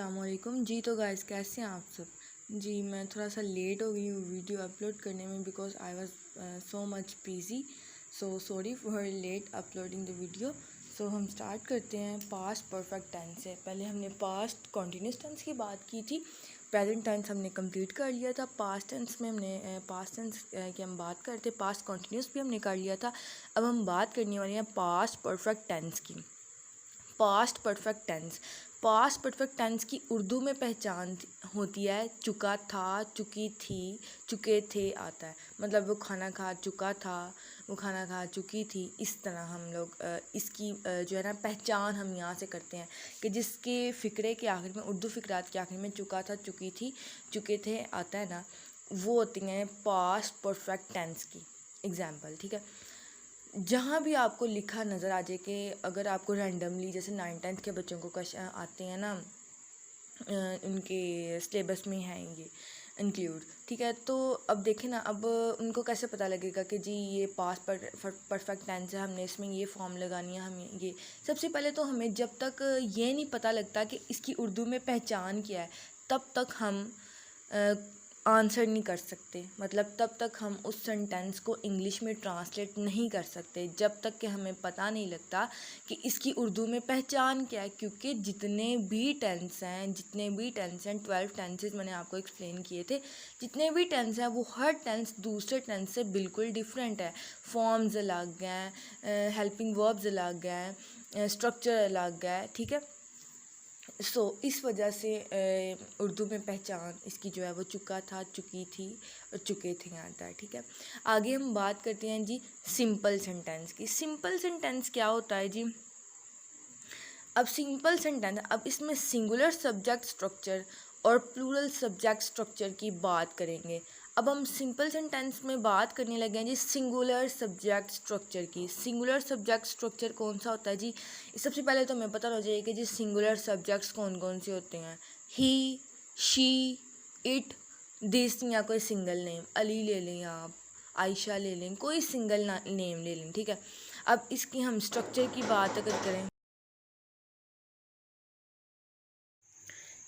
अस्सलाम वालेकुम जी। तो गाइस कैसे हैं आप सब जी। मैं थोड़ा सा लेट हो गई हूँ वीडियो अपलोड करने में because I was so much busy. So sorry for late uploading the video. So हम स्टार्ट करते हैं पास्ट परफेक्ट टेंस से। पहले हमने पास्ट कॉन्टीन्यूस टेंस की बात की थी, प्रेजेंट टेंस हमने कंप्लीट कर लिया था। पास्ट टेंस में हमने पास्ट टेंस की हम बात करते, पास्ट कॉन्टीन्यूस भी हमने कर लिया था। अब हम बात करने वाले हैं पास्ट परफेक्ट टेंस की। पास्ट परफेक्ट टेंस की उर्दू में पहचान होती है चुका था, चुकी थी, चुके थे आता है। मतलब वो खाना खा चुका था, वो खाना खा चुकी थी। इस तरह हम लोग इसकी जो है ना पहचान हम यहाँ से करते हैं कि जिसके फ़िक्रे के आखिर में, उर्दू फ़िक्रात के आखिर में चुका था, चुकी थी, चुके थे आता है ना, वो होती हैं पास्ट परफेक्ट टेंस की एग्जाम्पल। ठीक है, जहाँ भी आपको लिखा नज़र आ जाए कि अगर आपको रैंडमली जैसे 9th-10th के बच्चों को क्वेश्चन आते हैं ना, उनके सिलेबस में है ये इंक्लूड। ठीक है, तो अब देखें ना, अब उनको कैसे पता लगेगा कि जी ये पास्ट परफेक्ट टेंस है, हमने इसमें ये फॉर्म लगानी है। हमें ये सबसे पहले तो हमें जब तक ये नहीं पता लगता कि इसकी उर्दू में पहचान क्या है, तब तक हम आंसर नहीं कर सकते। मतलब तब तक हम उस सेंटेंस को इंग्लिश में ट्रांसलेट नहीं कर सकते जब तक कि हमें पता नहीं लगता कि इसकी उर्दू में पहचान क्या है। क्योंकि जितने भी टेंस हैं 12 टेंसेस मैंने आपको एक्सप्लेन किए थे, जितने भी टेंस हैं वो हर टेंस दूसरे टेंस से बिल्कुल डिफरेंट है। फॉर्म्स अलग हैं, हेल्पिंग वर्ब्स अलग हैं, स्ट्रक्चर अलग है। ठीक है, इस वजह से उर्दू में पहचान इसकी जो है वो चुका था, चुकी थी और चुके थे आता है। ठीक है, आगे हम बात करते हैं जी सिंपल सेंटेंस की। सिंपल सेंटेंस क्या होता है जी? अब सिंपल सेंटेंस, अब इसमें सिंगुलर सब्जेक्ट स्ट्रक्चर और प्लूरल सब्जेक्ट स्ट्रक्चर की बात करेंगे। अब हम सिंपल सेंटेंस में बात करने लगे हैं जी सिंगुलर सब्जेक्ट स्ट्रक्चर की। सिंगुलर सब्जेक्ट स्ट्रक्चर कौन सा होता है जी? सबसे पहले तो हमें पता हो जाए कि जी सिंगुलर सब्जेक्ट्स कौन कौन से होते हैं। ही, शी, इट, दिस, या कोई सिंगल नेम, अली ले लें आप, आयशा ले लें, कोई सिंगल नेम ले लें। ठीक है, अब इसकी हम स्ट्रक्चर की बात अगर करें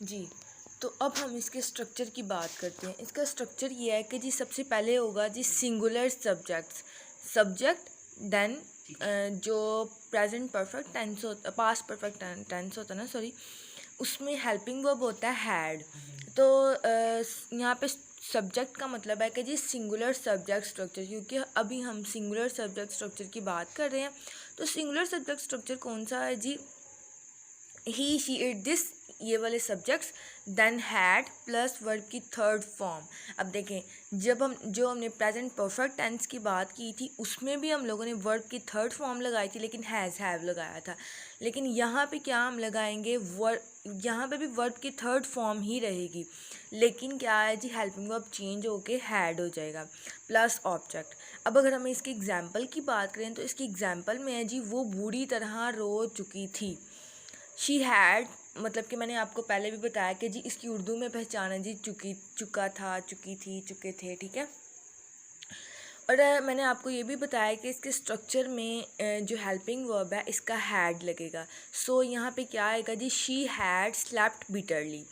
जी, तो अब हम इसके स्ट्रक्चर की बात करते हैं। इसका स्ट्रक्चर ये है कि जी सबसे पहले होगा जी सिंगुलर सब्जेक्ट्स, सब्जेक्ट, देन जो प्रेजेंट परफेक्ट टेंस होता, पास्ट परफेक्ट टेंस होता है ना, सॉरी, उसमें हेल्पिंग वर्ब होता है हैड। तो यहाँ पे सब्जेक्ट का मतलब है कि जी सिंगुलर सब्जेक्ट स्ट्रक्चर, क्योंकि अभी हम सिंगुलर सब्जेक्ट स्ट्रक्चर की बात कर रहे हैं। तो सिंगुलर सब्जेक्ट स्ट्रक्चर कौन सा है जी? ही, शी, इट, दिस, ये वाले subjects, then had plus verb की थर्ड फॉर्म। अब देखें, जब हमने प्रेजेंट परफेक्ट टेंस की बात की थी उसमें भी हम लोगों ने वर्ब की थर्ड फॉर्म लगाई थी, लेकिन हैज़ हैव लगाया था। लेकिन यहाँ पे क्या हम लगाएंगे? यहाँ पे भी वर्ब की थर्ड फॉर्म ही रहेगी, लेकिन क्या है जी हेल्पिंग वर्ब चेंज होके हैड हो जाएगा प्लस ऑब्जेक्ट। अब अगर हम इसकी एग्जाम्पल की बात करें तो इसकी एग्जाम्पल में है जी वो बुरी तरह रो चुकी थी। शी हैड, मतलब कि मैंने आपको पहले भी बताया कि जी इसकी उर्दू में पहचान है जी चुका था, चुकी थी, चुके थे। ठीक है, और मैंने आपको ये भी बताया कि इसके स्ट्रक्चर में जो हेल्पिंग वर्ब है इसका हैड लगेगा। सो यहाँ पे क्या आएगा जी? She had slept bitterly.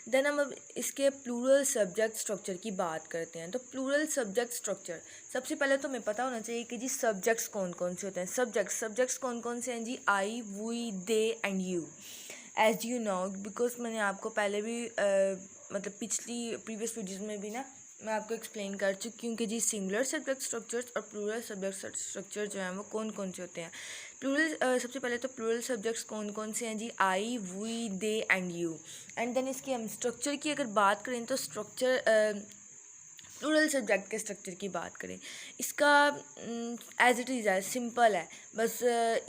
Then हम अब इसके प्लूरल सब्जेक्ट स्ट्रक्चर की बात करते हैं। तो प्लूरल सब्जेक्ट स्ट्रक्चर, सबसे पहले तो हमें पता होना चाहिए कि जी सब्जेक्ट्स कौन कौन से होते हैं। सब्जेक्ट्स कौन कौन से हैं जी? I, we, they and you, as you know, because मैंने आपको पहले भी मतलब प्रीवियस वीडियोज़ में भी ना मैं आपको एक्सप्लेन कर चुकी हूँ कि जी सिंगुलर सब्जेक्ट स्ट्रक्चर्स और प्लूरल सब्जेक्ट स्ट्रक्चर जो हैं वो कौन कौन से होते हैं। सबसे पहले तो प्लूरल सब्जेक्ट्स कौन कौन से हैं जी? I, we, they and you. And then इसकी हम स्ट्रक्चर की अगर बात करें तो स्ट्रक्चर, प्लूरल सब्जेक्ट के स्ट्रक्चर की बात करें, इसका एज इट इज़ है, सिंपल है। बस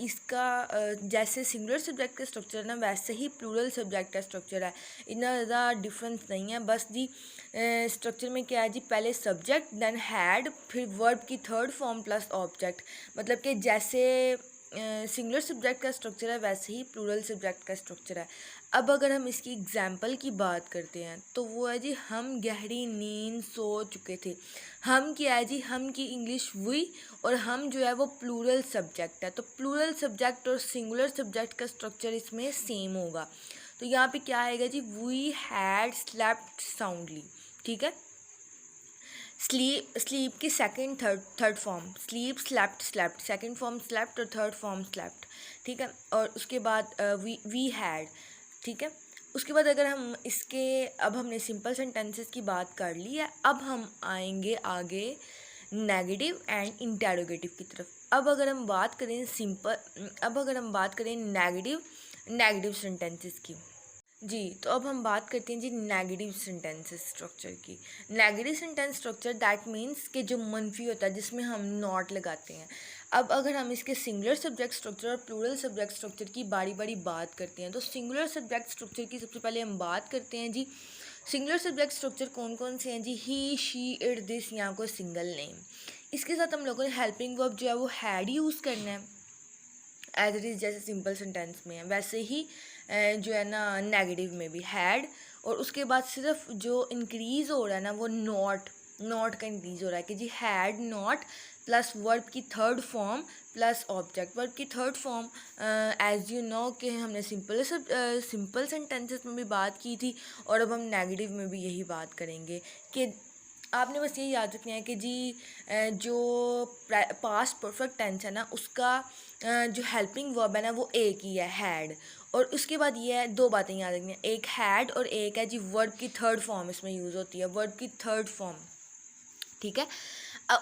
इसका जैसे सिंगुलर सब्जेक्ट का स्ट्रक्चर है ना, वैसे ही प्लूरल सब्जेक्ट का स्ट्रक्चर है। इतना ज़्यादा डिफरेंस नहीं है। बस जी स्ट्रक्चर में क्या है जी? पहले सब्जेक्ट, देन हैड, फिर वर्ब की थर्ड फॉर्म प्लस ऑब्जेक्ट। मतलब कि जैसे सिंगुलर सब्जेक्ट का स्ट्रक्चर है वैसे ही प्लूरल सब्जेक्ट का स्ट्रक्चर है। अब अगर हम इसकी एग्जाम्पल की बात करते हैं तो वो है जी हम गहरी नींद सो चुके थे। हम क्या है जी? हम की इंग्लिश वी, और हम जो है वो प्लूरल सब्जेक्ट है। तो प्लूरल सब्जेक्ट और सिंगुलर सब्जेक्ट का स्ट्रक्चर इसमें सेम होगा। तो यहाँ पे क्या आएगा जी, वी हैड स्लेप्ट साउंडली, ठीक है। स्लीप की second third form, sleep, slept, slept, second form slept और थर्ड फॉर्म स्लेप्ट, ठीक है। और उसके बाद वी हैड, ठीक है। उसके बाद अगर हम इसके, अब हमने सिंपल सेंटेंसेस की बात कर ली है, अब हम आएंगे आगे नेगेटिव एंड इंटेरोगेटिव की तरफ। अब अगर हम बात करें नेगेटिव सेंटेंसेस की जी, तो अब हम बात करते हैं जी नेगेटिव सेंटेंसेस स्ट्रक्चर की। Negative sentence structure that means कि जो मनफी होता है, जिसमें हम नॉट लगाते हैं। अब अगर हम इसके सिंगुलर सब्जेक्ट स्ट्रक्चर और प्लूरल सब्जेक्ट स्ट्रक्चर की बारी बारी बात करते हैं, तो सिंगुलर सब्जेक्ट स्ट्रक्चर की सबसे पहले हम बात करते हैं जी। सिंगुलर सब्जेक्ट स्ट्रक्चर कौन कौन से हैं जी, ही, शी, इट, दिस, यहाँ को सिंगल नेम। इसके साथ हम लोगों ने हेल्पिंग वर्ब जो है वो हैड यूज़ करना है, एज इट इज़ जैसे सिंपल सेंटेंस में है, वैसे ही जो है ना नेगेटिव में भी हैड। और उसके बाद सिर्फ जो इंक्रीज़ हो रहा है ना, वो नॉट का इंक्रीज़ हो रहा है कि जी हैड नॉट प्लस वर्ब की third form plus object. Verb की third form as you know कि हमने सिंपल सेंटेंसेस में भी बात की थी, और अब हम नेगेटिव में भी यही बात करेंगे कि आपने बस ये याद रखना है कि जी जो पास्ट परफेक्ट टेंस है ना, उसका जो हेल्पिंग वर्ब है ना, वो एक ही है, हैड। और उसके बाद ये है, दो बातें याद रखनी है, एक हैड और एक है जी वर्ब की थर्ड फॉर्म इसमें यूज़ होती है, वर्ब की थर्ड फॉर्म, ठीक है।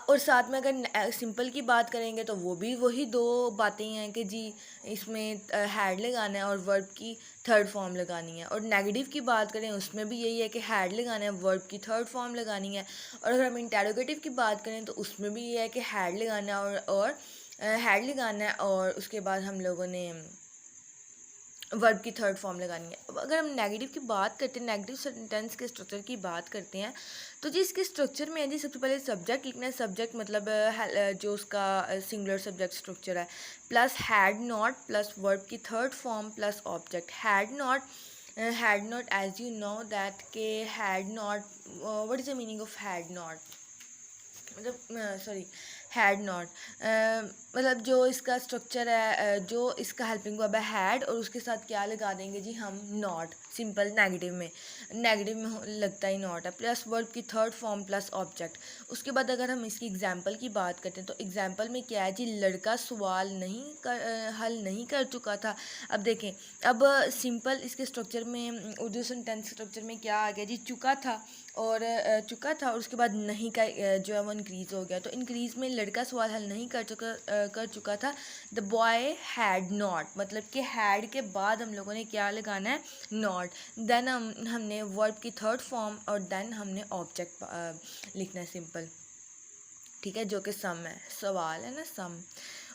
और साथ में अगर सिंपल की बात करेंगे तो वो भी वही दो बातें हैं कि जी इसमें हैड लगाना है और वर्ब की थर्ड फॉर्म लगानी है। और नेगेटिव की बात करें उसमें भी यही है कि हैड लगाना है, वर्ब की थर्ड फॉर्म लगानी है। और अगर हम इंटेरोगेटिव की बात करें तो उसमें भी ये है कि हैड लगाना है और हैड लगाना है, और उसके बाद हम लोगों ने वर्ब की थर्ड फॉर्म लगानी है। अब अगर हम नेगेटिव की बात करते हैं, नेगेटिव सेंटेंस के स्ट्रक्चर की बात करते हैं, तो जी इसके स्ट्रक्चर में है जी सबसे पहले सब्जेक्ट लिखना है। सब्जेक्ट मतलब जो उसका सिंगुलर सब्जेक्ट स्ट्रक्चर है, plus had not plus verb की third form plus object. Had not as you know that के had not, what is the meaning of had not, मतलब सॉरी हैड नॉट मतलब जो इसका स्ट्रक्चर है, जो इसका हेल्पिंग वर्ब है हैड, और उसके साथ क्या लगा देंगे जी हम, नॉट। सिंपल नेगेटिव में लगता ही नॉट है, प्लस वर्ब की थर्ड फॉर्म प्लस ऑब्जेक्ट। उसके बाद अगर हम इसकी एग्जांपल की बात करते हैं तो एग्जांपल में क्या है जी, लड़का सवाल हल नहीं कर चुका था। अब देखें, अब सिंपल इसके स्ट्रक्चर में, उर्दू सेंटेंस स्ट्रक्चर में क्या आ गया जी, चुका था और उसके बाद नहीं का जो है वो इंक्रीज़ हो गया। तो इंक्रीज़ में लड़का सवाल हल नहीं कर चुका था। द बॉय हैड नॉट, मतलब कि हैड के बाद हम लोगों ने क्या लगाना है, नॉट। देन हमने वर्ब की थर्ड फॉर्म और देन हमने ऑब्जेक्ट लिखना है सिंपल, ठीक है, जो कि सम है, सवाल है ना, सम।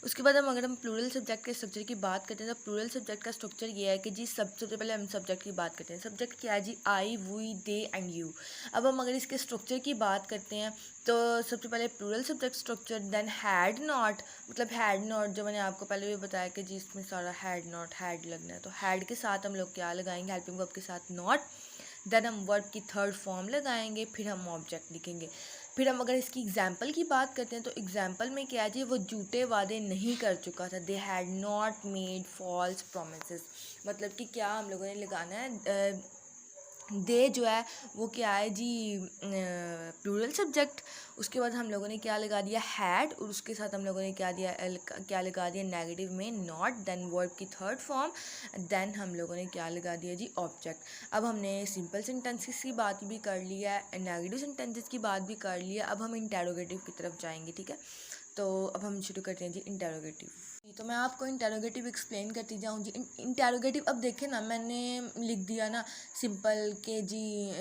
उसके बाद अगर हम प्लूरल सब्जेक्ट के स्ट्रक्चर की बात करते हैं तो प्लूरल सब्जेक्ट का स्ट्रक्चर ये है कि जी सबसे पहले हम सब्जेक्ट की बात करते हैं। सब्जेक्ट क्या है जी, I, we, they and you. अब हम अगर इसके स्ट्रक्चर की बात करते हैं तो सबसे पहले plural subject structure, then had not, मतलब हैड नॉट जो मैंने आपको पहले भी बताया कि जी इसमें सारा हैड नॉट, हैड लगना है, तो हैड के साथ हम लोग क्या लगाएंगे, हेल्पिंग वर्ब के साथ नॉट। देन हम वर्ब की थर्ड फॉर्म लगाएंगे, फिर हम ऑब्जेक्ट लिखेंगे। फिर हम अगर इसकी एग्जाम्पल की बात करते हैं तो एग्जाम्पल में क्या है जी, वो झूठे वादे नहीं कर चुका था, they had not made false promises. मतलब कि क्या हम लोगों ने लगाना है, दे जो है वो क्या है जी, प्लूरल सब्जेक्ट। उसके बाद हम लोगों ने क्या लगा दिया, हैड, और उसके साथ हम लोगों ने क्या लगा दिया नेगेटिव में, नॉट। देन वर्ब की थर्ड फॉर्म, देन हम लोगों ने क्या लगा दिया जी, ऑब्जेक्ट। अब हमने सिंपल सेंटेंसेस की बात भी कर लिया है, नेगेटिव सेंटेंसेस की बात भी कर लिया, अब हम इंटेरोगेटिव की तरफ जाएंगे, ठीक है। तो अब हम शुरू करते हैं जी इंटेरोगेटिव। तो मैं आपको इंटेरोगेटिव एक्सप्लेन करती जाऊँ जी। इंटेरोगेटिव, अब देखें ना, मैंने लिख दिया ना सिंपल के जी,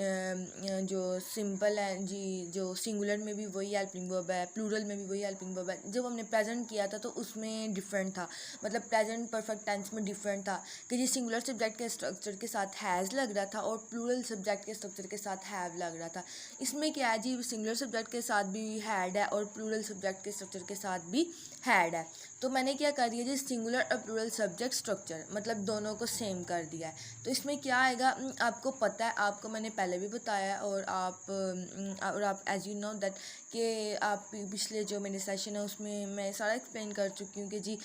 जो सिंपल है जी, जो सिंगुलर में भी वही हेल्पिंग वर्ब है, प्लूरल में भी वही हेल्पिंग वर्ब है। जब हमने प्रेजेंट किया था तो उसमें डिफरेंट था, मतलब प्रेजेंट परफेक्ट टेंस में डिफरेंट था कि जी सिंगुलर सब्जेक्ट के स्ट्रक्चर के साथ हैज़ लग रहा था और प्लूरल सब्जेक्ट के स्ट्रक्चर के साथ हैव लग रहा था। इसमें क्या है जी, सिंगुलर सब्जेक्ट के साथ भी हैड है और प्लूरल सब्जेक्ट के स्ट्रक्चर के साथ भी हैड है। तो मैंने क्या कर दिया जी, सिंगुलर और प्लूरल सब्जेक्ट स्ट्रक्चर, मतलब दोनों को सेम कर दिया है। तो इसमें क्या आएगा, आपको पता है, आपको मैंने पहले भी बताया, और आप एज यू नो दैट कि आप पिछले जो मेरे सेशन है उसमें मैं सारा एक्सप्लेन कर चुकी हूँ कि जी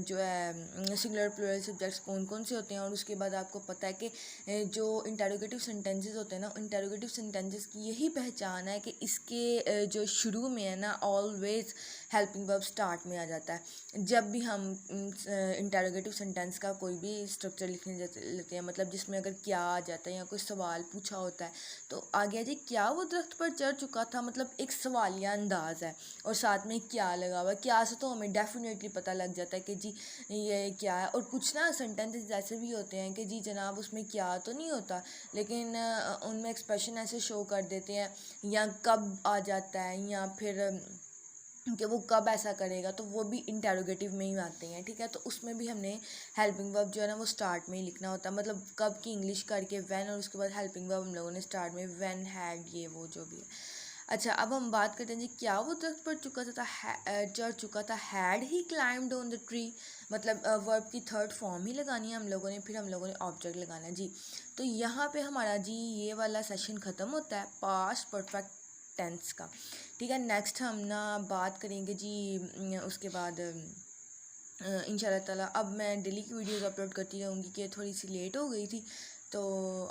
जो है सिंगुलर प्लूरल सब्जेक्ट्स कौन कौन से होते हैं। और उसके बाद आपको पता है कि जो इंटरोगेटिव सेंटेंसेस होते हैं ना, इंटरोगेटिव सेंटेंसेस की यही पहचान है कि इसके जो शुरू में है ना, ऑलवेज हेल्पिंग वर्ब स्टार्ट में आ जाता है। जब भी हम इंटरोगेटिव सेंटेंस का कोई भी स्ट्रक्चर लिखने लेते हैं, मतलब जिसमें अगर क्या आ जाता है या कोई सवाल पूछा होता है, तो आ गया जी क्या वो दरख्त पर चढ़ चुका था, मतलब एक सवालिया अंदाज है, और साथ में क्या लगा हुआ है। क्या से तो हमें डेफिनेटली पता लग जाता है कि जी ये क्या है। और कुछ ना सेंटेंसेस ऐसे भी होते हैं कि जी जनाब उसमें क्या तो नहीं होता, लेकिन उनमें एक्सप्रेशन ऐसे शो कर देते हैं, या कब आ जाता है, या फिर कि वो कब ऐसा करेगा, तो वो भी इंटेरोगेटिव में ही आते हैं। ठीक है, तो उसमें भी हमने हेल्पिंग वर्ब जो है ना वो स्टार्ट में ही लिखना होता है, मतलब कब की इंग्लिश करके व्हेन, और उसके बाद हेल्पिंग वर्ब हम लोगों ने स्टार्ट में व्हेन, हैड, ये वो जो भी है। अच्छा, अब हम बात करते हैं जी क्या वो दरख्त पर चढ़ चुका था, had he climbed on the tree, मतलब वर्ब की थर्ड फॉर्म ही लगानी है हम लोगों ने, फिर हम लोगों ने ऑब्जेक्ट लगाना है जी। तो यहाँ पे हमारा जी ये वाला सेशन ख़त्म होता है पास्ट परफेक्ट टेंस का। ठीक है, नेक्स्ट हम ना बात करेंगे जी उसके बाद इंशाल्लाह ताला। अब मैं डेली की वीडियोस अपलोड करती रहूँगी कि थोड़ी सी लेट हो गई थी, तो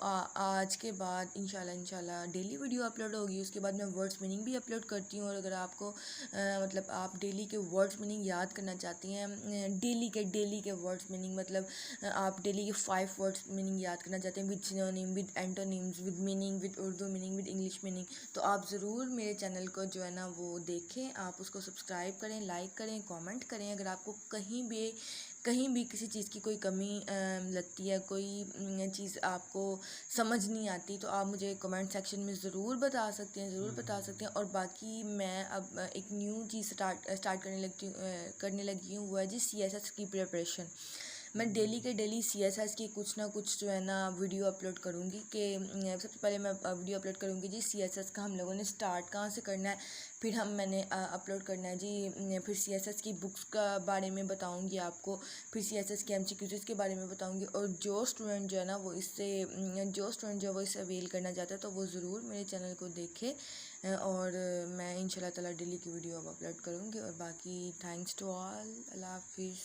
आज के बाद इंशाल्लाह डेली वीडियो अपलोड होगी। उसके बाद मैं वर्ड्स मीनिंग भी अपलोड करती हूँ, और अगर आपको मतलब आप डेली के वर्ड्स मीनिंग याद करना चाहती हैं, डेली के वर्ड्स मीनिंग, मतलब आप डेली के 5 वर्ड्स मीनिंग याद करना चाहते हैं with synonym, with antonyms, with meaning, with Urdu meaning, with English meaning, तो आप ज़रूर मेरे चैनल को जो है ना वो देखें, आप उसको सब्सक्राइब करें, लाइक करें, कमेंट करें। अगर आपको कहीं भी किसी चीज़ की कोई कमी लगती है, कोई चीज़ आपको समझ नहीं आती, तो आप मुझे कमेंट सेक्शन में ज़रूर बता सकते हैं। और बाकी मैं अब एक न्यू चीज़ स्टार्ट करने लगी हूँ, वो है जी CSS की प्रिपरेशन। मैं डेली के डेली CSS की कुछ ना कुछ जो है ना वीडियो अपलोड करूँगी। कि सबसे पहले मैं वीडियो अपलोड करूँगी जी CSS का हम लोगों ने स्टार्ट कहाँ से करना है, फिर मैंने अपलोड करना है जी, फिर CSS की बुक्स का बारे में बताऊँगी आपको, फिर CSS के MCQs के बारे में बताऊँगी। और जो स्टूडेंट जो है ना वो इससे अवेल करना चाहता है, तो वो ज़रूर मेरे चैनल को देखे, और मैं इंशाल्लाह ताला डेली की वीडियो अब अपलोड करूँगी। और बाकी थैंक्स टू ऑल, अल्लाह हाफिज़।